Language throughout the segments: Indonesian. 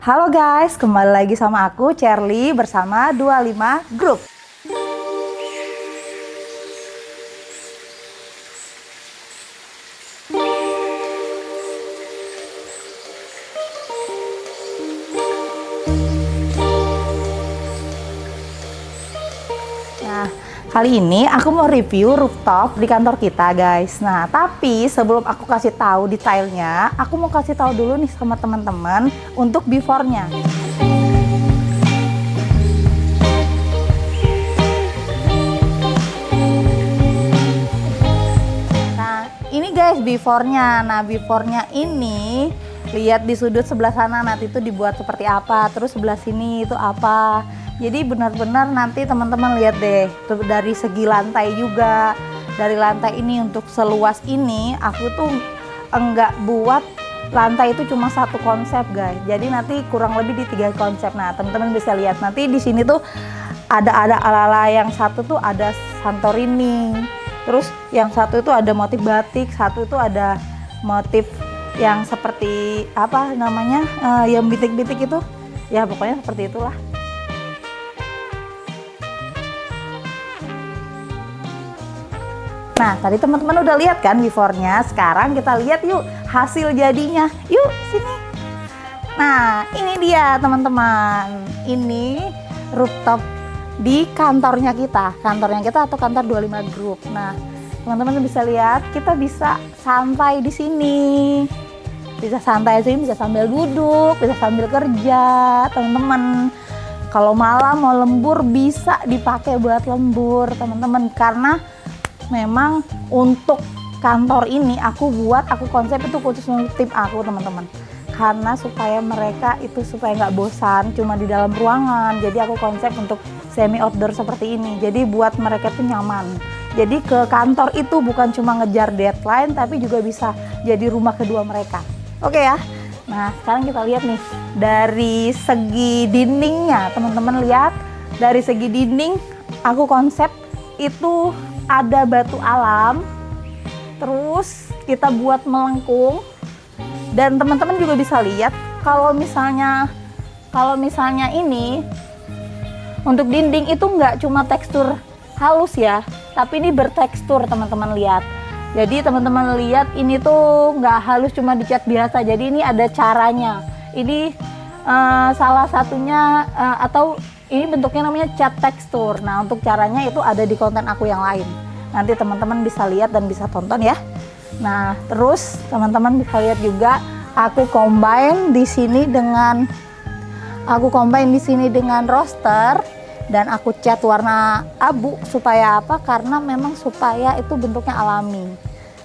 Halo guys, kembali lagi sama aku Cherly bersama 25 Group. Nah, kali ini aku mau review rooftop di kantor kita guys. Nah, tapi sebelum aku kasih tahu detailnya, aku mau kasih tahu dulu nih sama teman-teman untuk before-nya. Nah, ini guys before-nya. Nah, before-nya ini lihat di sudut sebelah sana nanti itu dibuat seperti apa, terus sebelah sini itu apa. Jadi benar-benar nanti teman-teman lihat deh dari segi lantai juga. Dari lantai ini untuk seluas ini aku tuh enggak buat lantai itu cuma satu konsep guys. Jadi nanti kurang lebih di 3 konsep. Nah, teman-teman bisa lihat nanti di sini tuh ada ala-ala, yang satu tuh ada Santorini. Terus yang satu itu ada motif batik, satu itu ada motif yang seperti apa namanya, yang bintik-bintik itu. Ya pokoknya seperti itulah. Nah, tadi teman-teman udah lihat kan before-nya. Sekarang kita lihat yuk hasil jadinya. Yuk, sini. Nah, ini dia teman-teman. Ini rooftop di kantornya kita. Kantornya kita atau kantor 25 Group. Nah, teman-teman bisa lihat, kita bisa santai di sini. Bisa santai di sini, bisa sambil duduk, bisa sambil kerja, teman-teman. Kalau malam mau lembur bisa dipakai buat lembur, teman-teman. Karena memang untuk kantor ini aku konsep itu khusus untuk tim aku teman-teman, karena supaya mereka itu supaya nggak bosan cuma di dalam ruangan. Jadi aku konsep untuk semi outdoor seperti ini, jadi buat mereka tuh nyaman. Jadi ke kantor itu bukan cuma ngejar deadline, tapi juga bisa jadi rumah kedua mereka. Oke ya. Nah, sekarang kita lihat nih dari segi dindingnya, teman-teman lihat dari segi dinding aku konsep itu ada batu alam, terus kita buat melengkung. Dan teman-teman juga bisa lihat kalau misalnya ini untuk dinding itu nggak cuma tekstur halus ya, tapi ini bertekstur teman-teman lihat. Jadi teman-teman lihat ini tuh nggak halus cuma dicat biasa, jadi ini ada caranya. Ini salah satunya atau ini bentuknya namanya cat tekstur. Nah, untuk caranya itu ada di konten aku yang lain. Nanti teman-teman bisa lihat dan bisa tonton ya. Nah, terus teman-teman bisa lihat juga aku combine di sini dengan roster dan aku cat warna abu supaya apa? Karena memang supaya itu bentuknya alami.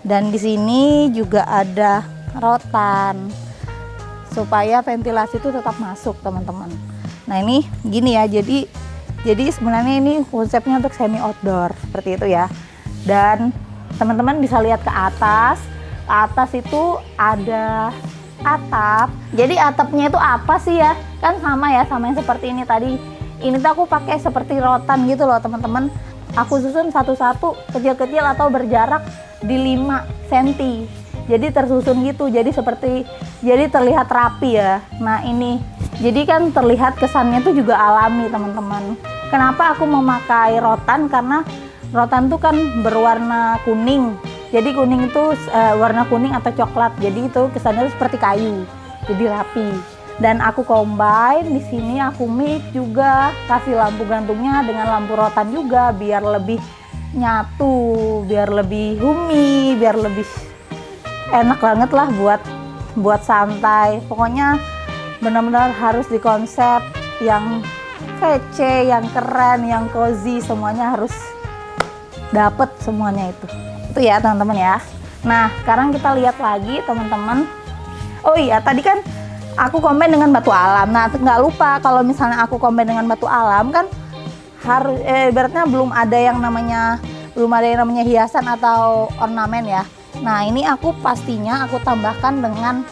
Dan di sini juga ada rotan supaya ventilasi itu tetap masuk, teman-teman. Nah, ini gini ya, jadi sebenarnya ini konsepnya untuk semi outdoor seperti itu ya. Dan teman-teman bisa lihat ke atas itu ada atap. Jadi atapnya itu apa sih ya, kan sama ya sama yang seperti ini tadi. Ini tuh aku pakai seperti rotan gitu loh teman-teman. Aku susun satu-satu kecil-kecil atau berjarak di 5 cm. Jadi tersusun gitu, jadi terlihat rapi ya. Nah, ini jadi kan terlihat kesannya tuh juga alami teman-teman. Kenapa aku memakai rotan? Karena rotan tuh kan berwarna kuning. Jadi kuning itu warna kuning atau coklat. Jadi itu kesannya tuh seperti kayu. Jadi rapi. Dan aku combine di sini, aku mix juga kasih lampu gantungnya dengan lampu rotan juga biar lebih nyatu, biar lebih homey, biar lebih enak banget lah buat santai. Pokoknya benar-benar harus di konsep yang kece, yang keren, yang cozy, semuanya harus dapet semuanya itu ya teman-teman ya. Nah, sekarang kita lihat lagi teman-teman. Oh iya, tadi kan aku combine dengan batu alam. Nah, nggak lupa kalau misalnya aku combine dengan batu alam kan harus ibaratnya belum ada yang namanya hiasan atau ornamen ya. Nah, ini aku pastinya aku tambahkan dengan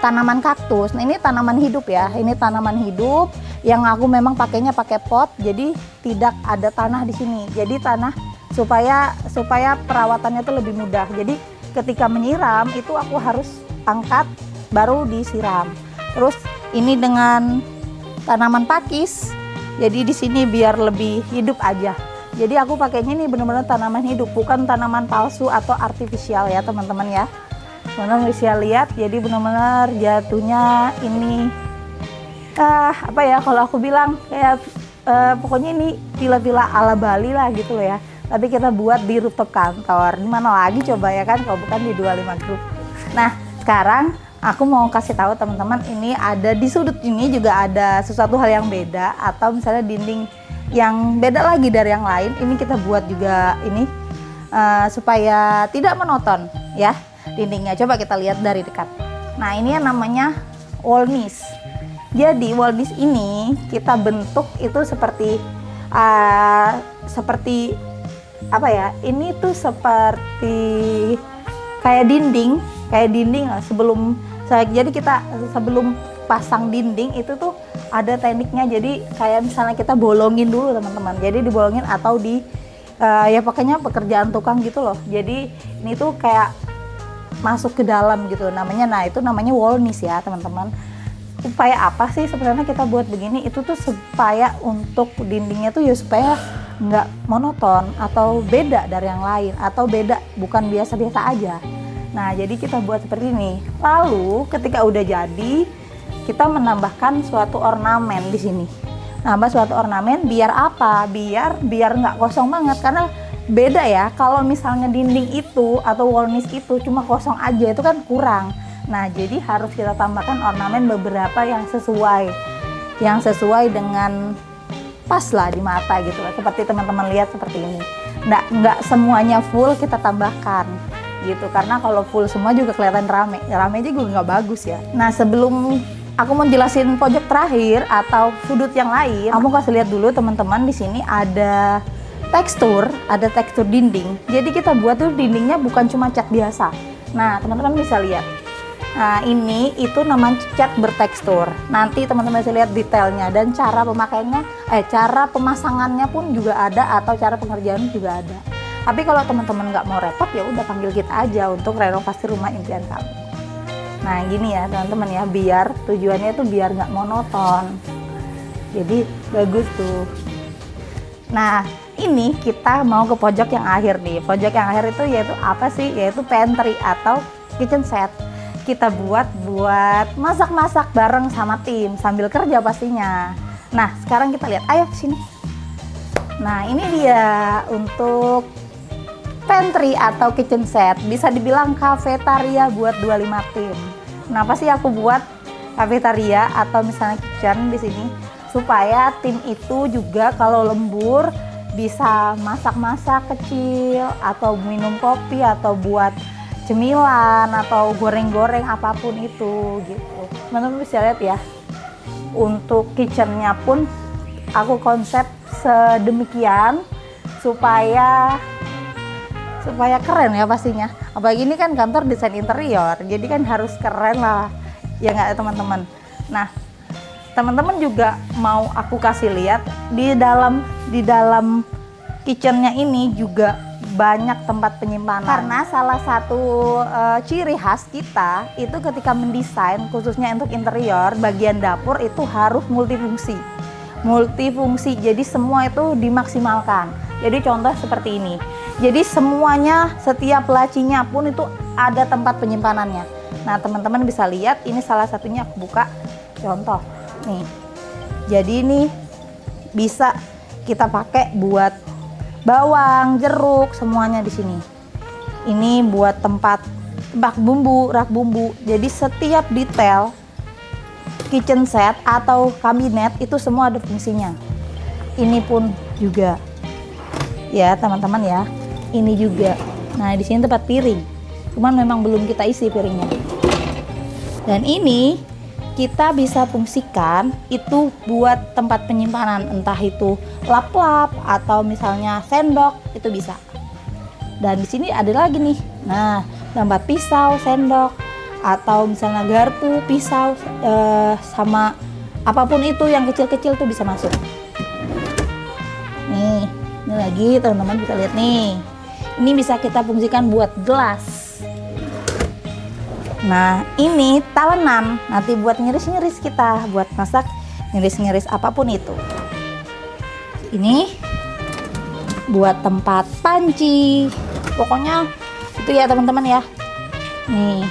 tanaman kaktus. Nah, ini tanaman hidup ya. Ini tanaman hidup yang aku memang pakainya pakai pot. Jadi tidak ada tanah di sini. Jadi tanah supaya perawatannya itu lebih mudah. Jadi ketika menyiram itu aku harus angkat baru disiram. Terus ini dengan tanaman pakis. Jadi di sini biar lebih hidup aja. Jadi aku pakainya ini benar-benar tanaman hidup, bukan tanaman palsu atau artifisial ya teman-teman ya. Teman-teman bisa lihat, jadi benar-benar jatuhnya ini apa ya, kalau aku bilang kayak pokoknya ini villa-villa ala Bali lah gitu loh ya. Tapi kita buat di rooftop kantor. Di mana lagi coba ya kan kalau bukan di 25 Group. Nah, sekarang aku mau kasih tahu teman-teman, ini ada di sudut ini juga ada sesuatu hal yang beda, atau misalnya dinding yang beda lagi dari yang lain. Ini kita buat juga ini supaya tidak monoton ya dindingnya. Coba kita lihat dari dekat. Nah, ini yang namanya wall niche. Jadi wall niche ini kita bentuk itu seperti apa ya? Ini tuh seperti kayak dinding lah jadi kita sebelum pasang dinding itu tuh ada tekniknya. Jadi kayak misalnya kita bolongin dulu teman-teman. Jadi dibolongin atau ya pakainya pekerjaan tukang gitu loh. Jadi ini tuh kayak masuk ke dalam gitu namanya. Nah, itu namanya wall niche ya teman-teman. Supaya apa sih sebenarnya kita buat begini? Itu tuh supaya untuk dindingnya tuh ya supaya nggak monoton atau beda dari yang lain, atau beda bukan biasa-biasa aja. Nah, jadi kita buat seperti ini. Lalu ketika udah jadi, kita menambahkan suatu ornamen di sini. Nambah suatu ornamen biar apa? Biar nggak kosong banget, karena beda ya. Kalau misalnya dinding itu atau wall niche itu cuma kosong aja, itu kan kurang. Nah, jadi harus kita tambahkan ornamen beberapa yang sesuai dengan pas lah di mata gitu lah. Seperti teman-teman lihat seperti ini. Nggak semuanya full kita tambahkan gitu, karena kalau full semua juga kelihatan rame juga nggak bagus ya. Nah, sebelum aku mau jelasin pojok terakhir atau sudut yang lain, kamu kasih lihat dulu teman-teman, di sini ada tekstur dinding. Jadi kita buat tuh dindingnya bukan cuma cat biasa. Nah, teman-teman bisa lihat. Nah, ini itu namanya cat bertekstur. Nanti teman-teman bisa lihat detailnya dan cara pemakaiannya, cara pemasangannya pun juga ada, atau cara pengerjaan juga ada. Tapi kalau teman-teman nggak mau repot, ya udah panggil kita aja untuk renovasi rumah impian kamu. Nah, gini ya teman-teman ya, biar tujuannya itu biar nggak monoton. Jadi bagus tuh. Nah, ini kita mau ke pojok yang akhir nih. Pojok yang akhir itu yaitu apa sih? Yaitu pantry atau kitchen set. Kita buat masak-masak bareng sama tim sambil kerja pastinya. Nah, sekarang kita lihat, ayo sini. Nah, ini dia untuk pantry atau kitchen set. Bisa dibilang kafetaria buat 25 tim. Kenapa sih aku buat kafetaria atau misalnya kitchen di sini? Supaya tim itu juga kalau lembur bisa masak-masak kecil, atau minum kopi, atau buat cemilan, atau goreng-goreng apapun itu gitu. Teman-teman bisa lihat ya, untuk kitchennya pun aku konsep sedemikian supaya keren ya pastinya. Apalagi ini kan kantor desain interior, jadi kan harus keren lah ya nggak teman-teman. Nah, teman-teman juga mau aku kasih lihat di dalam kitchennya ini juga banyak tempat penyimpanan, karena salah satu ciri khas kita itu ketika mendesain khususnya untuk interior, bagian dapur itu harus multifungsi. Jadi semua itu dimaksimalkan. Jadi contoh seperti ini, jadi semuanya, setiap lacinya pun itu ada tempat penyimpanannya. Nah, teman-teman bisa lihat, ini salah satunya aku buka contoh nih. Jadi ini bisa kita pakai buat bawang, jeruk, semuanya di sini. Ini buat tempat rak bumbu. Jadi setiap detail kitchen set atau kabinet itu semua ada fungsinya. Ini pun juga. Ya, teman-teman ya. Ini juga. Nah, di sini tempat piring. Cuman memang belum kita isi piringnya. Dan ini kita bisa fungsikan itu buat tempat penyimpanan, entah itu lap-lap atau misalnya sendok, itu bisa. Dan di sini ada lagi nih. Nah, tempat pisau, sendok, atau misalnya garpu, pisau, sama apapun itu yang kecil-kecil tuh bisa masuk. Nih, ini lagi teman-teman bisa lihat nih. Ini bisa kita fungsikan buat gelas. Nah, ini talenan, nanti buat ngiris-ngiris kita, buat masak ngiris-ngiris apapun itu. Ini buat tempat panci. Pokoknya itu ya teman-teman ya. Nih,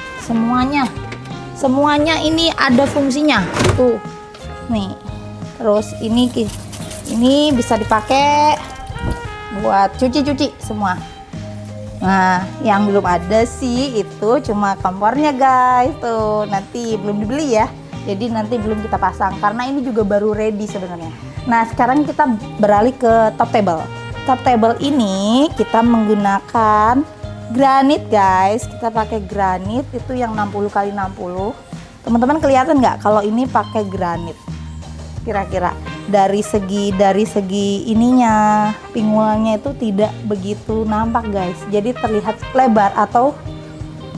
semuanya ini ada fungsinya. Tuh. Nih. Terus ini bisa dipakai buat cuci-cuci semua. Nah, yang belum ada sih itu cuma kompornya guys. Tuh, nanti belum dibeli ya. Jadi nanti belum kita pasang karena ini juga baru ready sebenarnya. Nah, sekarang kita beralih ke top table. Top table ini kita menggunakan granit guys. Kita pakai granit itu yang 60 x 60. Teman-teman kelihatan nggak kalau ini pakai granit? Kira-kira dari segi ininya, pinggulnya itu tidak begitu nampak guys. Jadi terlihat lebar atau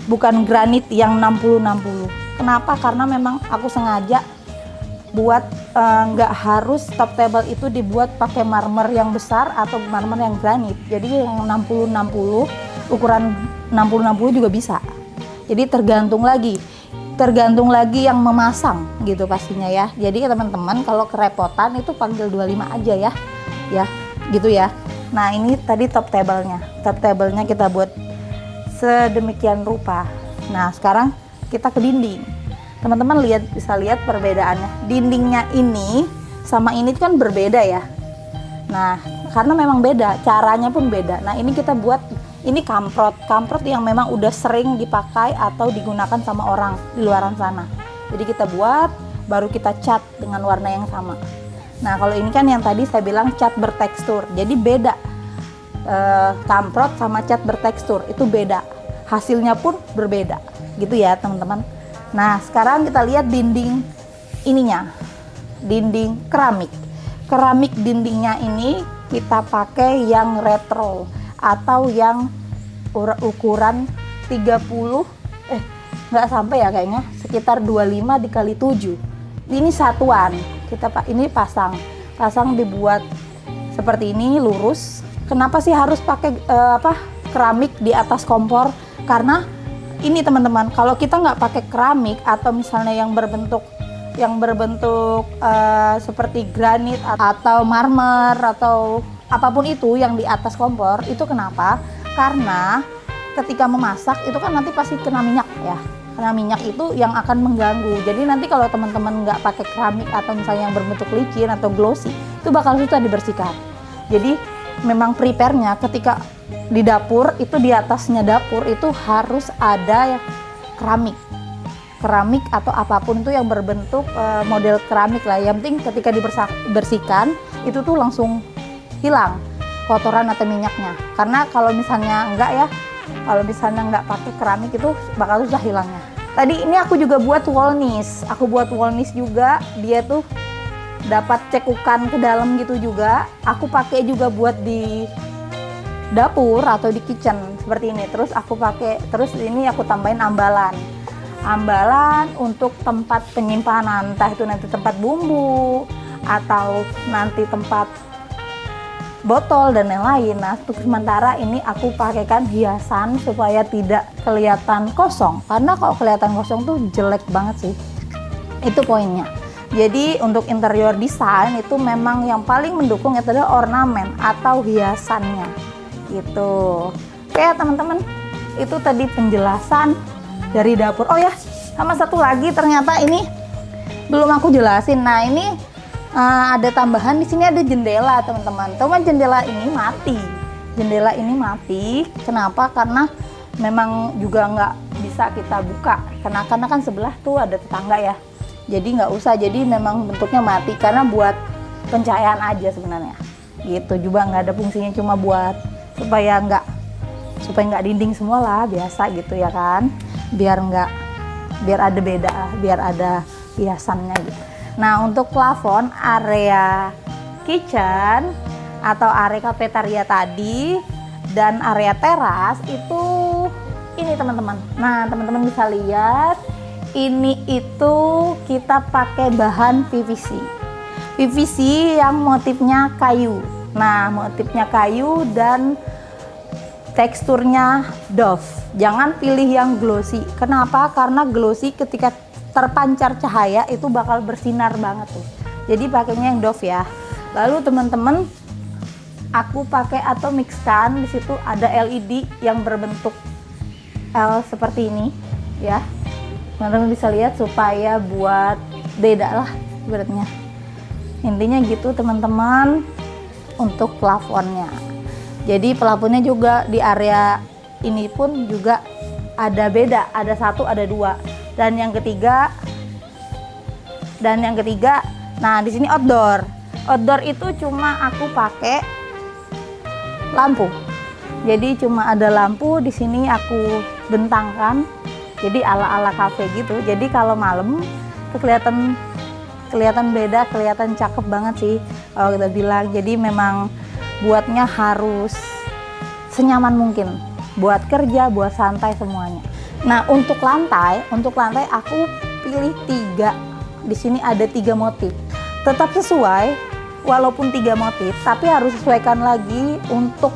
bukan granit yang 60-60. Kenapa? Karena memang aku sengaja buat nggak harus top table itu dibuat pakai marmer yang besar atau marmer yang granit. Jadi yang 60-60, ukuran 60-60 juga bisa. Jadi tergantung lagi yang memasang gitu pastinya ya. Jadi teman-teman kalau kerepotan itu panggil 25 aja ya. Ya, gitu ya. Nah, ini tadi top table-nya. Top table-nya kita buat sedemikian rupa. Nah, sekarang kita ke dinding. Teman-teman bisa lihat perbedaannya. Dindingnya ini sama ini kan berbeda ya. Nah, karena memang beda, caranya pun beda. Nah, ini kita buat ini kamprot yang memang udah sering dipakai atau digunakan sama orang di luaran sana. Jadi kita buat, baru kita cat dengan warna yang sama. Nah, kalau ini kan yang tadi saya bilang cat bertekstur. Jadi beda, kamprot sama cat bertekstur itu beda. Hasilnya pun berbeda, gitu ya teman-teman. Nah, sekarang kita lihat dinding ininya, dinding keramik. Keramik dindingnya ini kita pakai yang retro atau yang ukuran 30 nggak sampai ya kayaknya, sekitar 25 dikali 7. Ini satuan, ini pasang dibuat seperti ini lurus. Kenapa sih harus pakai keramik di atas kompor? Karena ini teman-teman, kalau kita nggak pakai keramik atau misalnya yang berbentuk seperti granit atau marmer atau apapun itu yang di atas kompor, itu kenapa? Karena ketika memasak itu kan nanti pasti kena minyak ya. Kena minyak itu yang akan mengganggu. Jadi nanti kalau teman-teman nggak pakai keramik atau misalnya yang berbentuk licin atau glossy, itu bakal susah dibersihkan. Jadi memang prepare-nya ketika di dapur itu, di atasnya dapur itu harus ada keramik atau apapun itu yang berbentuk model keramik lah. Yang penting ketika dibersihkan itu tuh langsung hilang kotoran atau minyaknya. Karena kalau misalnya nggak pakai keramik itu bakal susah hilangnya. Tadi ini aku juga buat wall niche. Aku buat wall niche juga, dia tuh dapat cekukan ke dalam gitu juga. Aku pakai juga buat di dapur atau di kitchen seperti ini. Terus ini aku tambahin ambalan untuk tempat penyimpanan, entah itu nanti tempat bumbu atau nanti tempat botol dan lain-lain. Nah, untuk sementara ini aku pakaikan hiasan supaya tidak kelihatan kosong, karena kalau kelihatan kosong tuh jelek banget sih. Itu poinnya. Jadi untuk interior design itu memang yang paling mendukung itu adalah ornamen atau hiasannya gitu. Oke teman-teman, itu tadi penjelasan dari dapur. Oh ya, sama satu lagi ternyata ini belum aku jelasin. Nah, ini ada tambahan, di sini ada jendela teman-teman. Jendela ini mati. Kenapa? Karena memang juga nggak bisa kita buka. Karena kan sebelah tuh ada tetangga ya. Jadi nggak usah. Jadi memang bentuknya mati karena buat pencahayaan aja sebenarnya. Gitu juga nggak ada fungsinya, cuma buat supaya nggak dinding semua lah, biasa gitu ya kan. Biar ada beda, biar ada hiasannya gitu. Nah, untuk plafon area kitchen atau area kafetaria tadi dan area teras itu ini teman-teman. Nah, teman-teman bisa lihat ini itu kita pakai bahan PVC. PVC yang motifnya kayu. Nah, motifnya kayu dan teksturnya doff. Jangan pilih yang glossy. Kenapa? Karena glossy ketika terpancar cahaya itu bakal bersinar banget tuh. Jadi pakainya yang doff ya. Lalu teman-teman, aku pakai atau mixkan, di situ ada LED yang berbentuk L seperti ini ya. Teman-teman bisa lihat supaya buat beda lah ibaratnya. Intinya gitu teman-teman untuk plafonnya. Jadi plafonnya juga di area ini pun juga ada beda, ada satu, ada dua. Dan yang ketiga, nah di sini outdoor. Outdoor itu cuma aku pakai lampu. Jadi cuma ada lampu di sini aku bentangkan. Jadi ala-ala cafe gitu. Jadi kalau malam itu kelihatan beda, kelihatan cakep banget sih kalau kita bilang. Jadi memang buatnya harus senyaman mungkin buat kerja, buat santai semuanya. Nah, untuk lantai aku pilih 3. Di sini ada 3 motif. Tetap sesuai walaupun 3 motif, tapi harus sesuaikan lagi untuk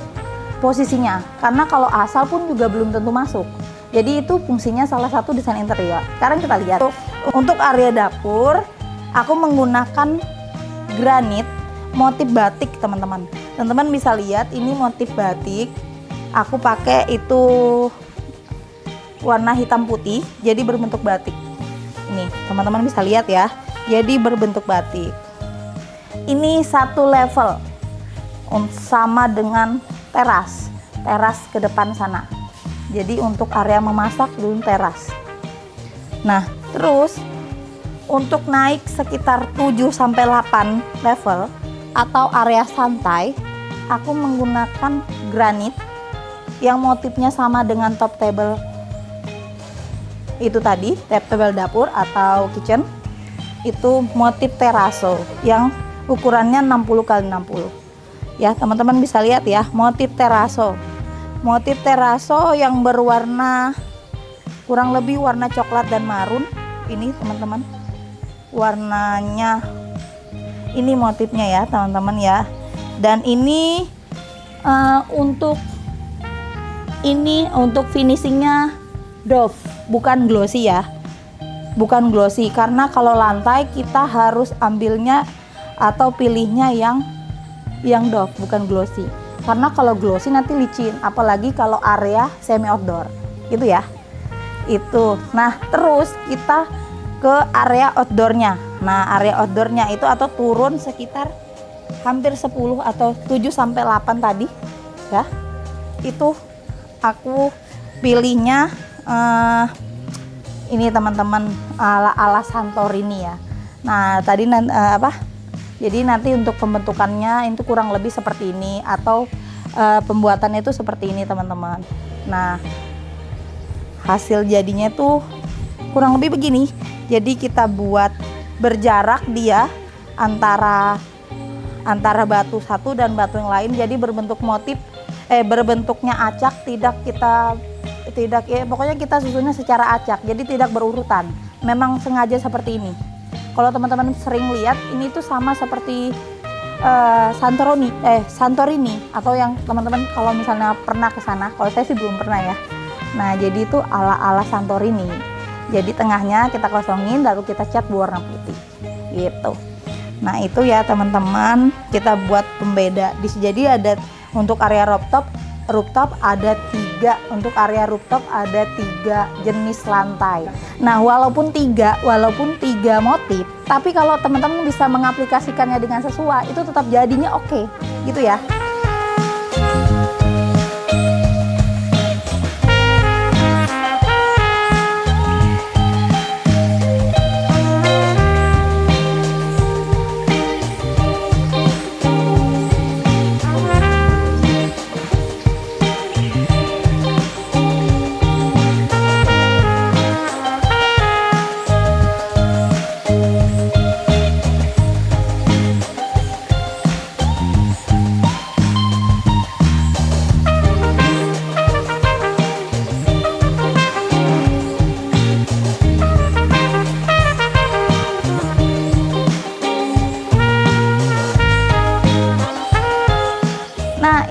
posisinya. Karena kalau asal pun juga belum tentu masuk. Jadi itu fungsinya salah satu desain interior. Sekarang kita lihat. Untuk area dapur, aku menggunakan granit motif batik, teman-teman. Teman-teman bisa lihat ini motif batik. Aku pakai itu warna hitam putih, jadi berbentuk batik. Ini teman-teman bisa lihat ya. Jadi berbentuk batik. Ini satu level sama dengan teras ke depan sana. Jadi untuk area memasak belum teras. Nah, terus untuk naik sekitar 7-8 level atau area santai, aku menggunakan granit yang motifnya sama dengan top table itu tadi, top table dapur atau kitchen. Itu motif teraso yang ukurannya 60 x 60. Ya, teman-teman bisa lihat ya, motif teraso. Motif teraso yang berwarna kurang lebih warna coklat dan marun. Ini teman-teman, warnanya ini motifnya ya teman-teman ya. Dan ini untuk finishingnya doff, bukan glossy ya, bukan glossy. Karena kalau lantai kita harus ambilnya atau pilihnya yang doff, bukan glossy. Karena kalau glossy nanti licin, apalagi kalau area semi outdoor, gitu ya. Itu. Nah, terus kita ke area outdoornya. Nah, area outdoornya itu atau turun sekitar hampir 10 atau 7-8 tadi, ya. Itu aku pilihnya ini teman-teman ala Santorini ya. Nah, tadi jadi nanti untuk pembentukannya itu kurang lebih seperti ini atau pembuatannya itu seperti ini teman-teman. Nah, hasil jadinya tuh kurang lebih begini. Jadi kita buat berjarak dia antara batu satu dan batu yang lain. Jadi berbentuk motif berbentuknya acak, pokoknya kita susunnya secara acak. Jadi tidak berurutan. Memang sengaja seperti ini. Kalau teman-teman sering lihat, ini tuh sama seperti Santorini atau yang teman-teman kalau misalnya pernah ke sana. Kalau saya sih belum pernah ya. Nah, jadi itu ala Santorini. Jadi tengahnya kita kosongin lalu kita cat berwarna putih. Gitu. Nah, itu ya teman-teman, kita buat pembeda. Jadi ada untuk area rooftop ada 3, untuk area rooftop ada 3 jenis lantai. Nah, walaupun tiga motif, tapi kalau teman-teman bisa mengaplikasikannya dengan sesuai, itu tetap jadinya oke, gitu ya.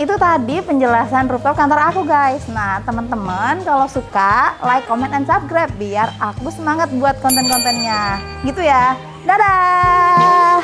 itu tadi penjelasan rooftop kantor aku guys. Nah teman-teman kalau suka like, comment, and subscribe biar aku semangat buat konten-kontennya gitu ya. Dadah.